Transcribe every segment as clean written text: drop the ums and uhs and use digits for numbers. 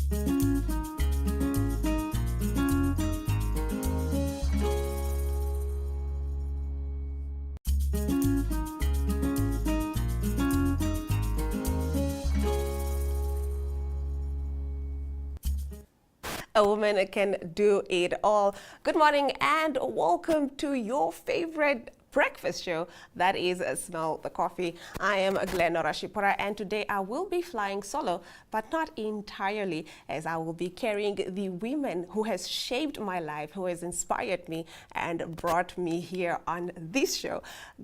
A woman can do it all. Good morning and welcome to your favorite breakfast show, that is Smell the Coffee. I am Glenora Shipora, and today I will be flying solo, but not entirely, as I will be carrying the women who has shaped my life, who has inspired me and brought me here on this show.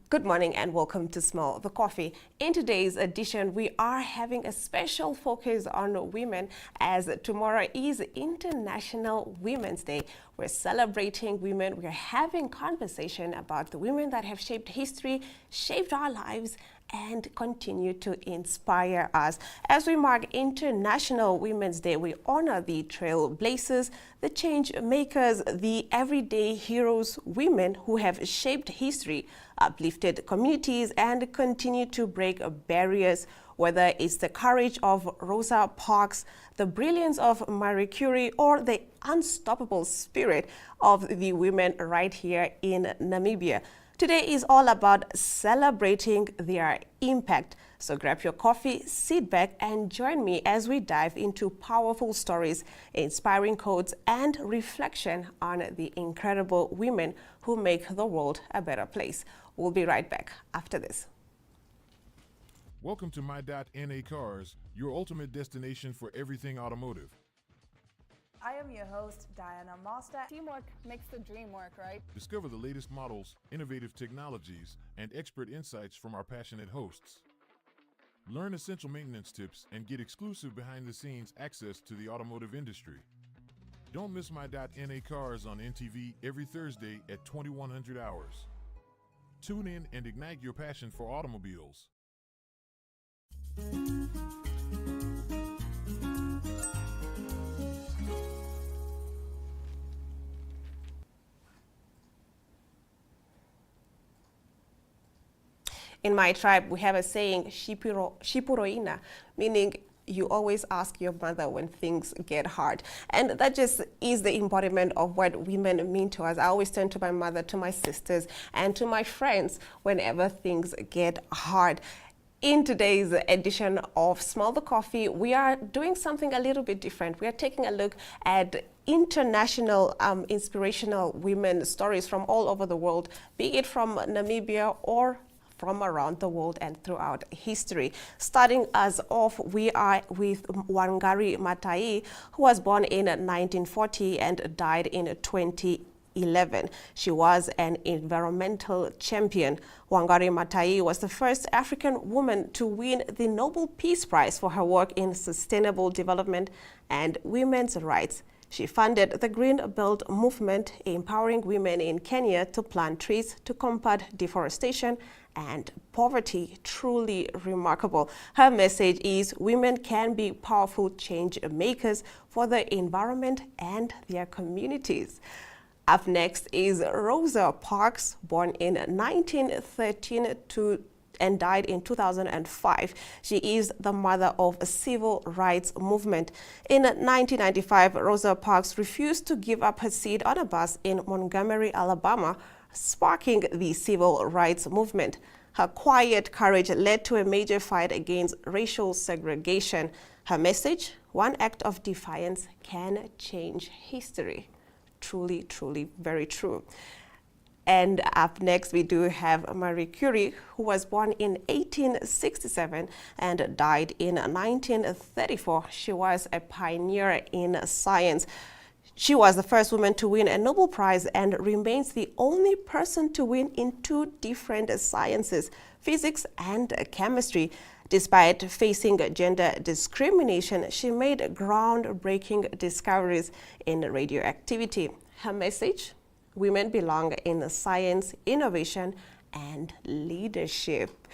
Good morning and welcome to Smell the Coffee. In today's edition, we are having a special focus on women, as tomorrow is International Women's Day. We're celebrating women. We're having conversation about the women that have shaped history, shaped our lives, and continue to inspire us. As we mark International Women's Day, we honor the trailblazers, the change makers, the everyday heroes, women who have shaped history, uplifted communities, and continue to break barriers. Whether it's the courage of Rosa Parks, the brilliance of Marie Curie, or the unstoppable spirit of the women right here in Namibia. Today is all about celebrating their impact. So grab your coffee, sit back, and join me as we dive into powerful stories, inspiring quotes, and reflection on the incredible women who make the world a better place. We'll be right back after this. Welcome to My.NA Cars, your ultimate destination for everything automotive. I am your host, Diana Master. Teamwork makes the dream work, right? Discover the latest models, innovative technologies, and expert insights from our passionate hosts. Learn essential maintenance tips and get exclusive behind-the-scenes access to the automotive industry. Don't miss My.NA Cars on NTV every Thursday at 2100 hours. Tune in and ignite your passion for automobiles. In my tribe, we have a saying, Shipuroina, meaning you always ask your mother when things get hard. And that just is the embodiment of what women mean to us. I always turn to my mother, to my sisters, and to my friends whenever things get hard. In today's edition of Smell the Coffee, we are doing something a little bit different. We are taking a look at international inspirational women stories from all over the world, be it from Namibia or from around the world and throughout history. Starting us off, we are with Wangari Maathai, who was born in 1940 and died in 2011. She was an environmental champion. Wangari Maathai was the first African woman to win the Nobel Peace Prize for her work in sustainable development and women's rights. She funded the Green Belt movement, empowering women in Kenya to plant trees to combat deforestation and poverty. Truly remarkable. Her message is women can be powerful change makers for the environment and their communities. Up next is Rosa Parks, born in 1913 and died in 2005. She is the mother of a civil rights movement. In 1995, Rosa Parks refused to give up her seat on a bus in Montgomery, Alabama, sparking the civil rights movement. Her quiet courage led to a major fight against racial segregation. Her message, one act of defiance can change history. Truly, truly very true. And up next, we do have Marie Curie, who was born in 1867 and died in 1934. She was a pioneer in science. She was the first woman to win a Nobel Prize and remains the only person to win in two different sciences, physics and chemistry. Despite facing gender discrimination, she made groundbreaking discoveries in radioactivity. Her message? Women belong in science, innovation, and leadership.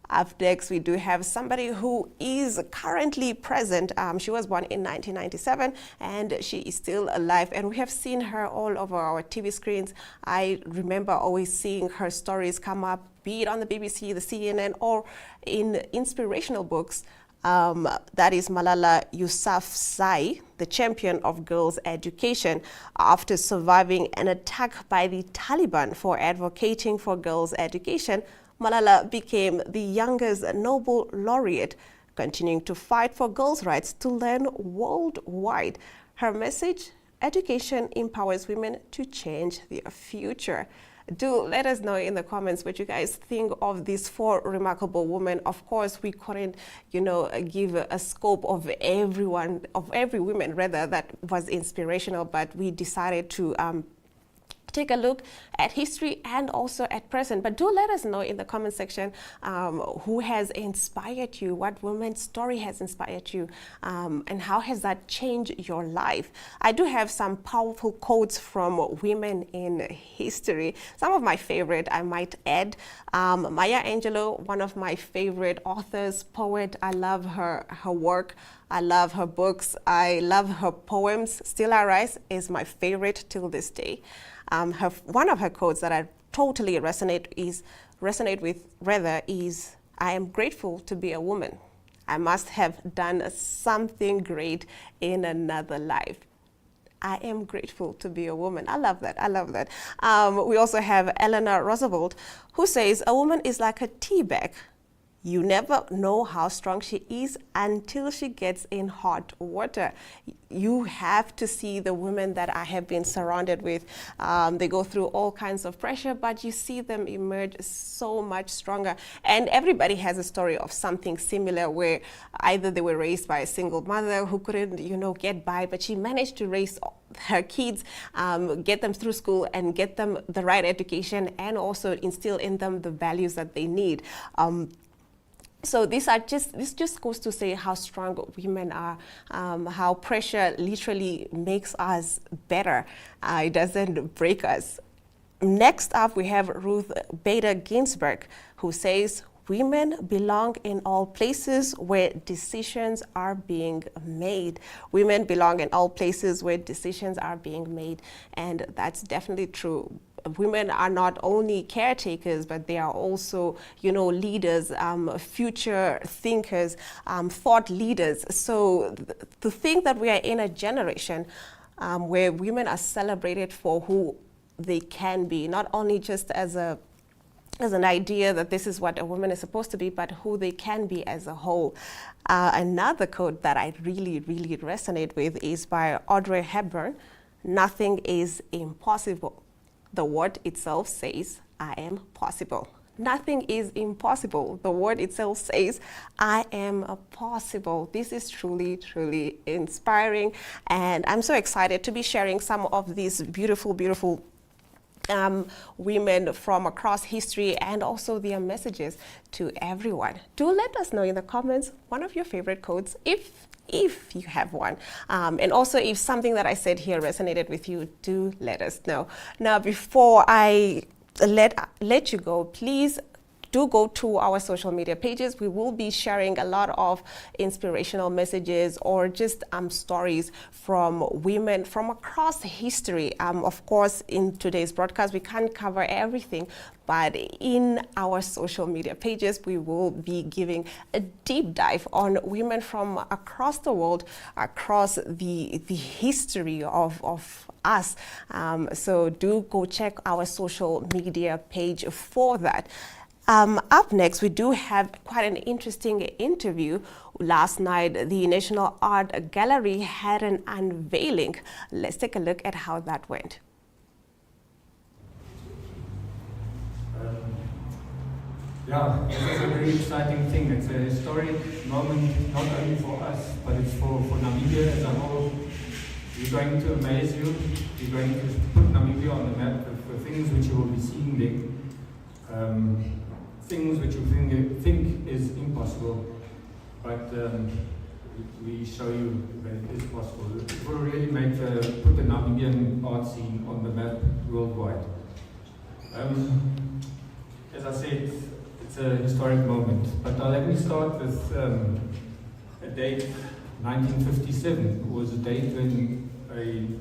Up next, we do have somebody who is currently present. She was born in 1997 and she is still alive, and we have seen her all over our TV screens. I remember always seeing her stories come up, be it on the BBC, the CNN, or in inspirational books. That is Malala Yousafzai, the champion of girls' education, after surviving an attack by the Taliban for advocating for girls' education. Malala became the youngest Nobel laureate, continuing to fight for girls' rights to learn worldwide. Her message: education empowers women to change their future. Do let us know in the comments what you guys think of these four remarkable women. Of course, we couldn't, give a scope of every woman rather that was inspirational, but we decided to take a look at history and also at present. But do let us know in the comment section who has inspired you, what woman's story has inspired you, and how has that changed your life. I do have some powerful quotes from women in history. Some of my favorite, I might add. Maya Angelou, one of my favorite authors, poet. I love her work. I love her books. I love her poems. Still I Rise is my favorite till this day. One of her quotes that I totally resonate with is, I am grateful to be a woman. I must have done something great in another life. I am grateful to be a woman. I love that. I love that. We also have Eleanor Roosevelt, who says, a woman is like a tea bag. You never know how strong she is until she gets in hot water. You have to see the women that I have been surrounded with. They go through all kinds of pressure, but you see them emerge so much stronger. And everybody has a story of something similar where either they were raised by a single mother who couldn't, get by, but she managed to raise her kids, get them through school and get them the right education and also instill in them the values that they need. So this just goes to say how strong women are, how pressure literally makes us better. It doesn't break us. Next up, we have Ruth Bader Ginsburg, who says, women belong in all places where decisions are being made. Women belong in all places where decisions are being made. And that's definitely true. Women are not only caretakers, but they are also, leaders, future thinkers, thought leaders. So to think that we are in a generation where women are celebrated for who they can be, not only just as an idea that this is what a woman is supposed to be, but who they can be as a whole. Another quote that I really, really resonate with is by Audrey Hepburn: nothing is impossible. The word itself says, I am possible. Nothing is impossible. The word itself says, I am possible. This is truly, truly inspiring. And I'm so excited to be sharing some of these beautiful, beautiful women from across history and also their messages to everyone. Do let us know in the comments one of your favorite quotes, if you have one. And also if something that I said here resonated with you, do let us know. Now, before I let you go, please do go to our social media pages. We will be sharing a lot of inspirational messages or just stories from women from across history. Of course, in today's broadcast, we can't cover everything, but in our social media pages, we will be giving a deep dive on women from across the world, across the history of us. So do go check our social media page for that. Up next, we do have quite an interesting interview. Last night, the National Art Gallery had an unveiling. Let's take a look at how that went. Yeah, this is a very exciting thing. It's a historic moment, not only for us, but it's for Namibia as a whole. We're going to amaze you. We're going to put Namibia on the map with things which you will be seeing there. Things which you think is impossible, but we show you that it is possible. It will really put the Namibian art scene on the map worldwide. As I said, it's a historic moment, but let me start with a date, 1957, was a date when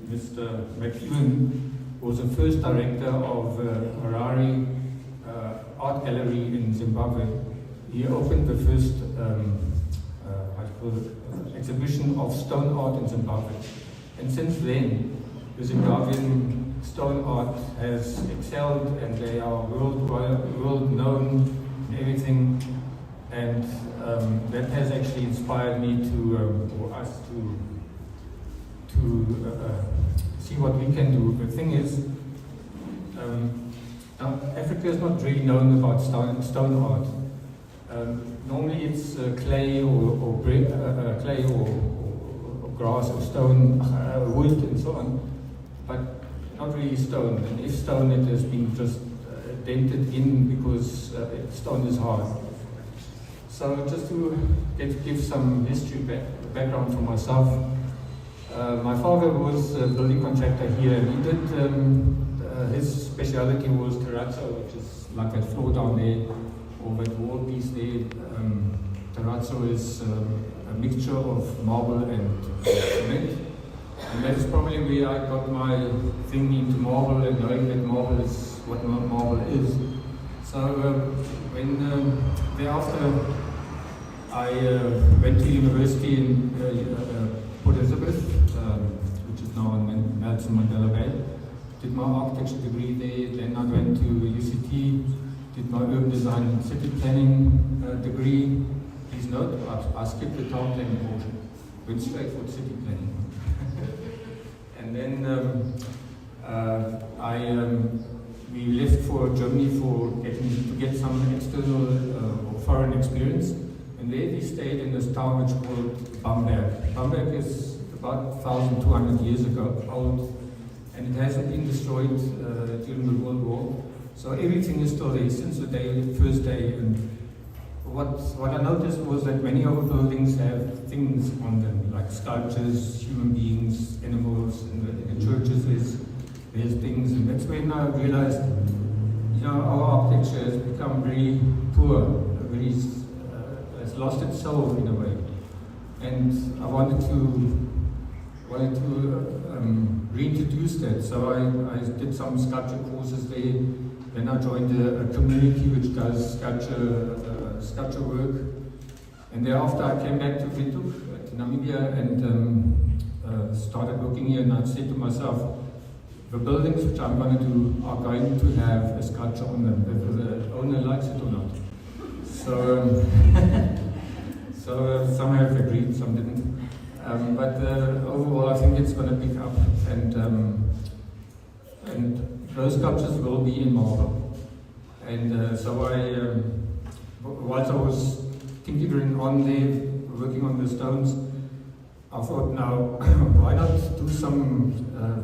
Mr. McEwen was the first director of Harare Art Gallery in Zimbabwe. He opened the first exhibition of stone art in Zimbabwe. And since then, the Zimbabwean stone art has excelled, and they are world known in everything. And that has actually inspired me or us to see what we can do. The thing is, Africa is not really known about stone art. Normally it's clay or brick, clay or grass or stone, wood and so on, but not really stone. And if stone, it has been just dented in because stone is hard. So just to give some history background for myself, my father was a building contractor here, and he did, his speciality was terrazzo, which is like that floor down there, or that wall piece there. Terrazzo is a mixture of marble and cement, and that is probably where I got my thing into marble and knowing that marble is what marble is. So when thereafter I went to university in Port Elizabeth, which is now in Nelson Mandela Bay. Did my architecture degree there. Then I went to UCT, did my urban design and city planning degree. Please note, I skipped the town planning portion, went straight for city planning. And then we left for Germany to get some external or foreign experience. And there we stayed in this town which is called Bamberg. Bamberg is about 1,200 years ago old, and it hasn't been destroyed during the World War. So everything is still there since the first day. And what I noticed was that many of the buildings have things on them, like sculptures, human beings, animals. In the churches there's things, and that's when I realized, our architecture has become very poor, has lost its soul in a way. And I wanted to reintroduce that. So I did some sculpture courses there. Then I joined a community which does sculpture work. And thereafter I came back to Windhoek, to Namibia, and started working here. And I said to myself, the buildings which I'm going to do are going to have a sculpture on them, whether the owner likes it or not. So, so some have agreed, some didn't. But overall, I think it's going to pick up, and those sculptures will be in marble. And so whilst I was tinkering on there, working on the stones, I thought, now, why not do some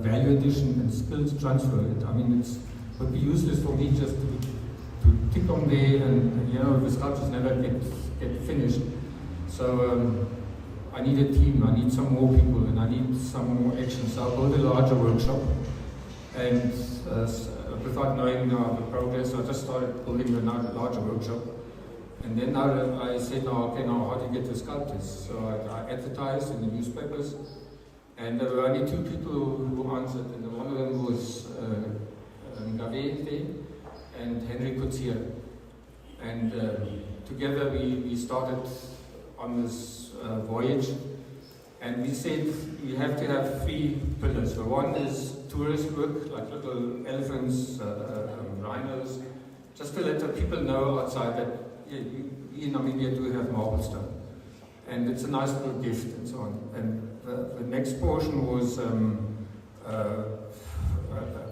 value addition and skills transfer? I mean, it would be useless for me just to tick on there, and the sculptures never get finished. So I need a team, I need some more people, and I need some more action. So I built a larger workshop, and without knowing the progress, I just started building a larger workshop. And then I said, okay, now how do you get the sculptors? So I advertised in the newspapers, and there were only two people who answered, and one of them was Ngave and Henry Kutsia. And together we started on this voyage, and we said we have to have three pillars. So one is tourist work, like little elephants, rhinos, just to let the people know outside that we in Namibia do have marble stone, and it's a nice little gift and so on. And the next portion was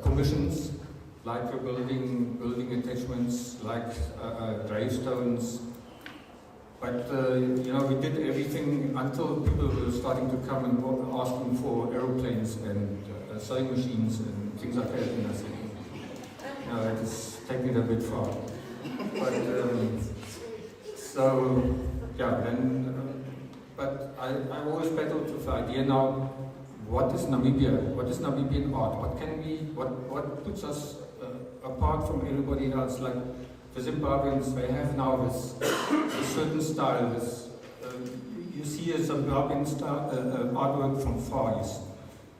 commissions, like building attachments, like gravestones. But we did everything until people were starting to come and asking for aeroplanes and sewing machines and things like that. And I said, it is taking it a bit far. But but I always battled with the idea now. What is Namibia? What is Namibian art? What puts us apart from everybody else? Like the Zimbabweans, they have now this certain style. You see a Zimbabwean style artwork from far.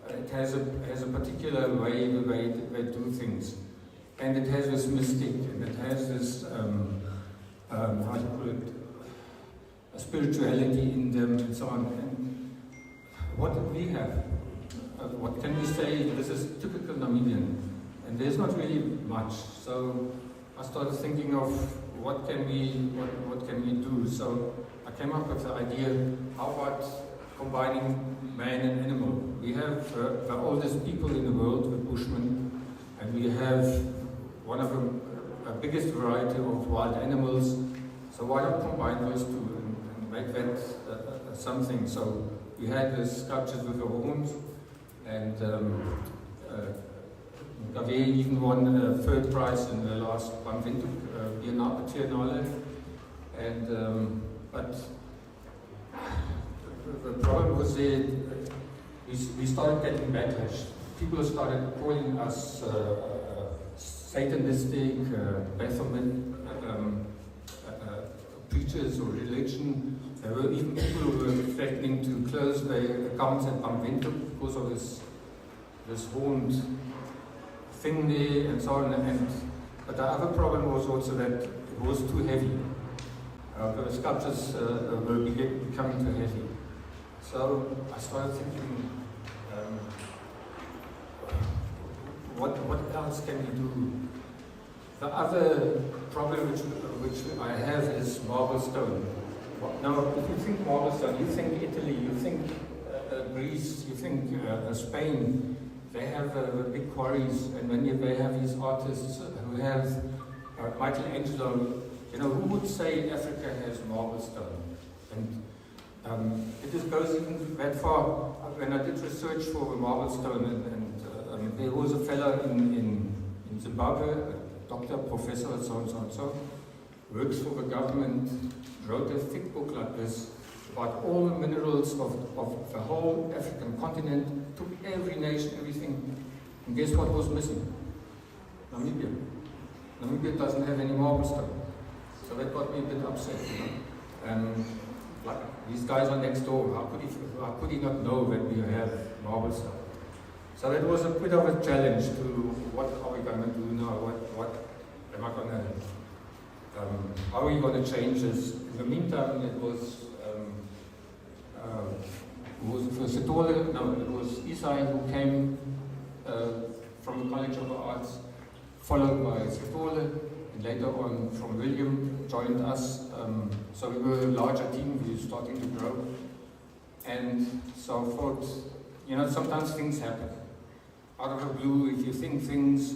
It has a particular way the way they do things, and it has this mystique, and it has this how do you call it? spirituality in them and so on. And what did we have? What can we say? This is typical Namibian, and there's not really much. So I started thinking of what can we do. So I came up with the idea: how about combining man and animal? We have the oldest people in the world, the Bushmen, and we have one of the biggest variety of wild animals. So why not combine those two and make that something? So we had the sculptures with the horns, and Gavin even won a third prize in the last Banvintuk Biennale. And but the problem was that we started getting backlash. People started calling us Satanistic, Baphomet preachers or religion. There were even people who were threatening to close their accounts at Banvintuk because of this horned thing there and so on. But the other problem was also that it was too heavy. The sculptures were becoming too heavy. So I started thinking, what else can we do? The other problem which I have is marble stone. Now, if you think marble stone, you think Italy, you think Greece, you think Spain. They have big quarries, and when they have these artists who have Michelangelo, you know, who would say Africa has marble stone? And it just goes even that far. When I did research for the marble stone, and there was a fellow in Zimbabwe, a doctor, professor, and so on, so on, so works for the government, wrote a thick book like this about all the minerals of the whole African continent, took every nation, everything, and guess what was missing? Namibia. Namibia doesn't have any marble stone. So that got me a bit upset, you know. Like, these guys are next door, how could he not know that we have marble stone? So it was a bit of a challenge to what are we going to do now, what am I going to, how are we going to change this? In the meantime, it was Sitole, no, it was Isai who came from the College of the Arts, followed by Sitole, and later on from William, joined us. So we were a larger team, we were starting to grow. And so I thought, you know, sometimes things happen. Out of the blue, if you think things,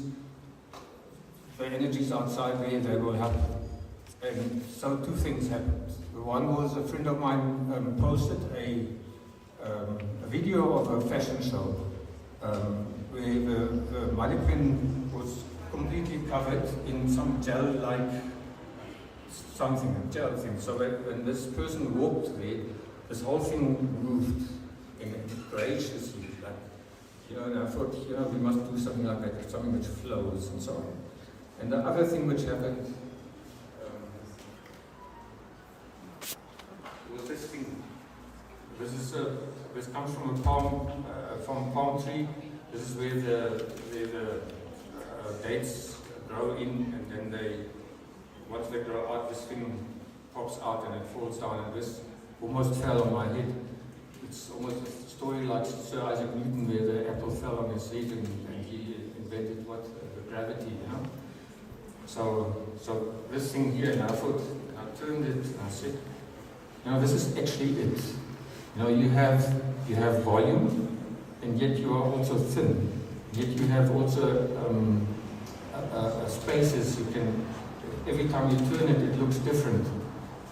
the energies outside there, they will happen. And so two things happened. One was a friend of mine posted a video of a fashion show where the mannequin was completely covered in some gel-like something, a gel thing. So when this person walked there, this whole thing moved graciously. Like, you know, and I thought, you know, we must do something like that, something which flows and so on. And the other thing which happened was this thing. This comes from a palm tree. This is where the dates grow in, and then once they grow out, this thing pops out and it falls down, and this almost fell on my head. It's almost a story like Sir Isaac Newton, where the apple fell on his head and he invented the gravity, you know. So this thing here, and I thought, I turned it and I said, you know, this is actually it. You know, you have volume, and yet you are also thin. Yet you have also spaces. You can, every time you turn it, it looks different,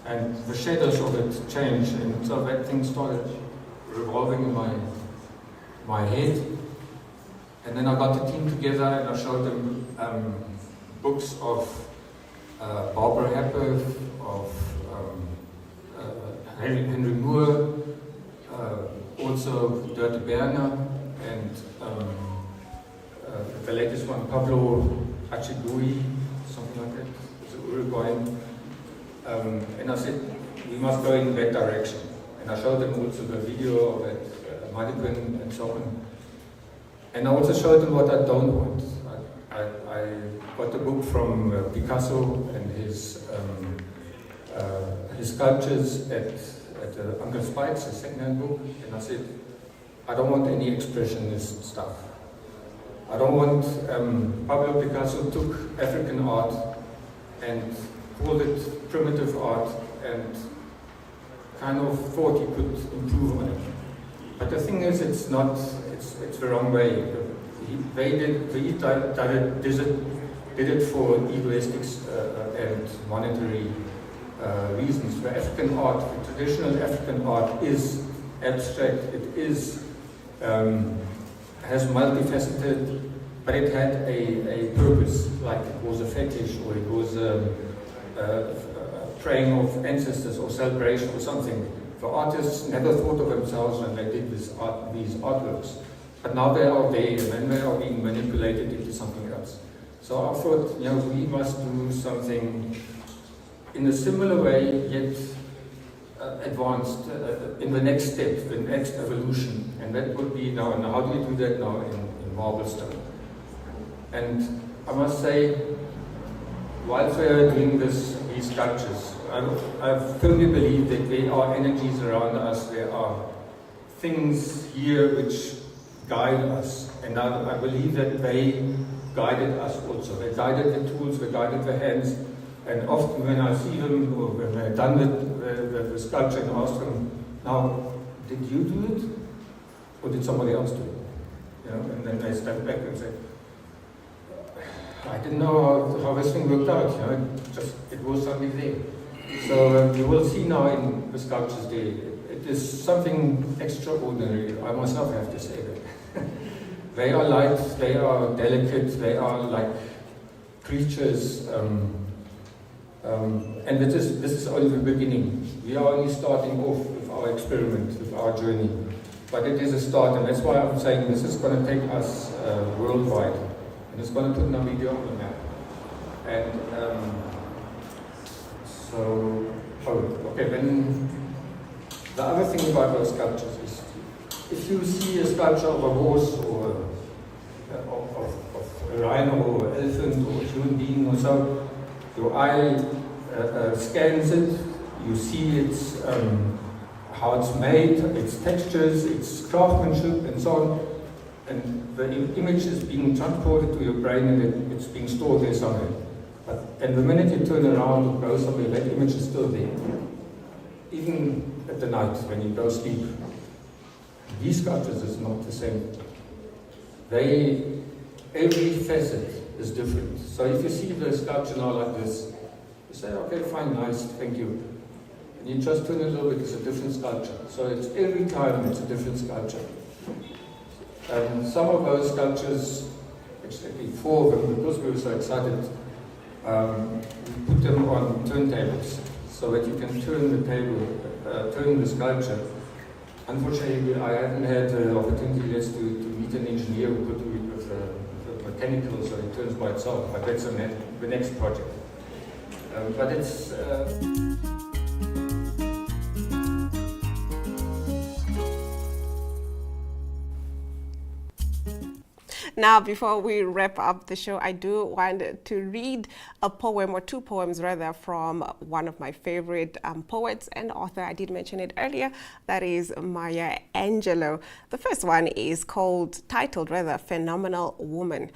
and the shadows of it change. And so that thing started revolving in my head. And then I got the team together and I showed them books of Barbara Happer, of Henry Moore, also Dirk Berner, and the latest one, Pablo Achigui, something like that. It's an Uruguayan. And I said, we must go in that direction. And I showed them also the video of that mannequin and so on. And I also showed them what I don't want. I got a book from Picasso and his his sculptures at Uncle Spike's, a second-hand book, and I said, I don't want any expressionist stuff. I don't want, Pablo Picasso took African art and called it primitive art and kind of thought he could improve on it. But the thing is, it's the wrong way. They did it for egoistic and monetary reasons. The African art, the traditional African art is abstract, it is, has multifaceted, but it had a purpose, like it was a fetish or it was a praying of ancestors or celebration or something. The artists never thought of themselves when they did these artworks. But now they are there and then they are being manipulated into something else. So I thought, we must do something in a similar way, yet advanced in the next step, the next evolution. And that would be now, and how do we do that now in marble stone? And I must say, whilst we are doing these sculptures, I firmly believe that there are energies around us, there are things here which guide us. And I believe that they guided us also. They guided the tools, they guided the hands. And often when I see them, or when they're done with the sculpture, and ask them, now, did you do it? Or did somebody else do it? And then they step back and say, I didn't know how this thing worked out, it was something there. So you will see now in the sculptures there, it is something extraordinary, I myself have to say that. They are light, they are delicate, they are like creatures, and this is only the beginning. We are only starting off with our experiment, with our journey. But it is a start, and that's why I'm saying this is going to take us worldwide. And it's going to put Namibia on the map. And then the other thing about those sculptures is, if you see a sculpture of a horse or of a rhino or an elephant or a human being or so, your eye scans it, you see its how it's made, its textures, its craftsmanship, and so on. And the image is being transported to your brain and it's being stored there somewhere. And the minute you turn around or go somewhere, that image is still there. Even at the night when you go sleep. These sculptures is not the same. Every facet is different. So if you see the sculpture now like this, you say, okay, fine, nice, thank you. And you just turn it a little bit, it's a different sculpture. So it's every time it's a different sculpture. And some of those sculptures, actually 4 of them, because we were so excited, we put them on turntables so that you can turn the table, turn the sculpture. Unfortunately, I haven't had the opportunity yet to meet an engineer who could do it with a mechanical, so it turns by itself, but that's the next project. But it's... Now, before we wrap up the show, I do want to read a poem, or 2 poems rather, from one of my favorite poets and author. I did mention it earlier. That is Maya Angelou. The first one is titled, Phenomenal Woman.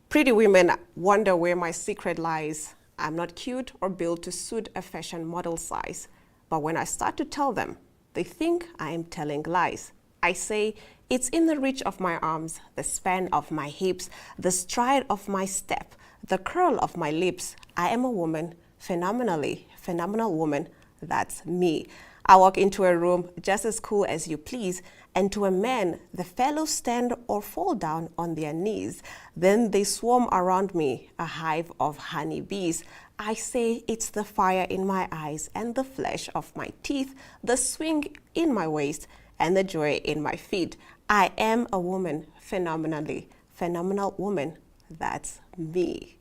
Pretty women wonder where my secret lies. I'm not cute or built to suit a fashion model size. But when I start to tell them, they think I am telling lies. I say, it's in the reach of my arms, the span of my hips, the stride of my step, the curl of my lips. I am a woman, phenomenal woman. That's me. I walk into a room just as cool as you please, and to a man, the fellows stand or fall down on their knees. Then they swarm around me, a hive of honeybees. I say it's the fire in my eyes and the flesh of my teeth, the swing in my waist and the joy in my feet. I am a woman, phenomenal woman. That's me.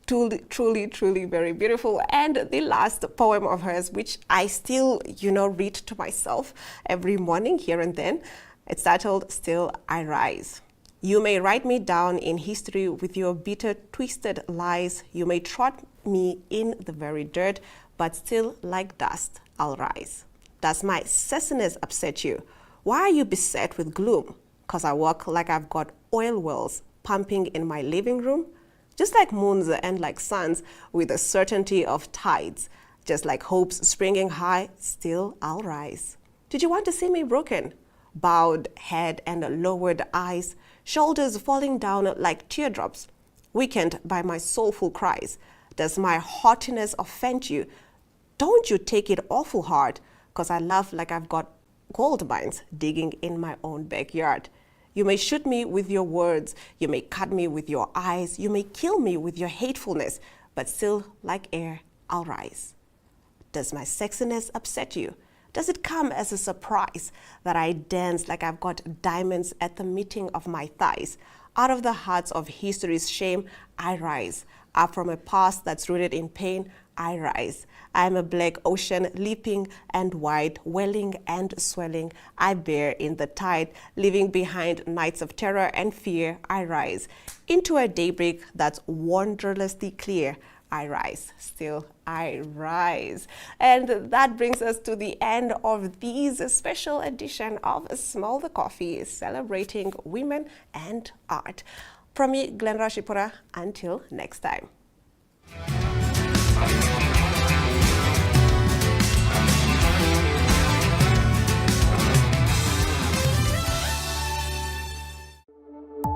Truly very beautiful. And the last poem of hers, which I still, read to myself every morning here and then, it's titled, Still I Rise. You may write me down in history with your bitter, twisted lies. You may trot me in the very dirt, but still like dust, I'll rise. Does my sassiness upset you? Why are you beset with gloom? 'Cause I walk like I've got oil wells pumping in my living room? Just like moons and like suns with the certainty of tides, just like hopes springing high, still I'll rise. Did you want to see me broken? Bowed head and lowered eyes, shoulders falling down like teardrops, weakened by my soulful cries. Does my haughtiness offend you? Don't you take it awful hard, 'cause I laugh like I've got gold mines digging in my own backyard. You may shoot me with your words, you may cut me with your eyes, you may kill me with your hatefulness, but still, like air, I'll rise. Does my sexiness upset you? Does it come as a surprise that I dance like I've got diamonds at the meeting of my thighs? Out of the hearts of history's shame, I rise. Up from a past that's rooted in pain, I rise. I am a black ocean, leaping and wide, welling and swelling. I bear in the tide, leaving behind nights of terror and fear. I rise into a daybreak that's wondrously clear. I rise, still I rise. And that brings us to the end of this special edition of Smell the Coffee, celebrating women and art. From me, Glenda Shipura, until next time.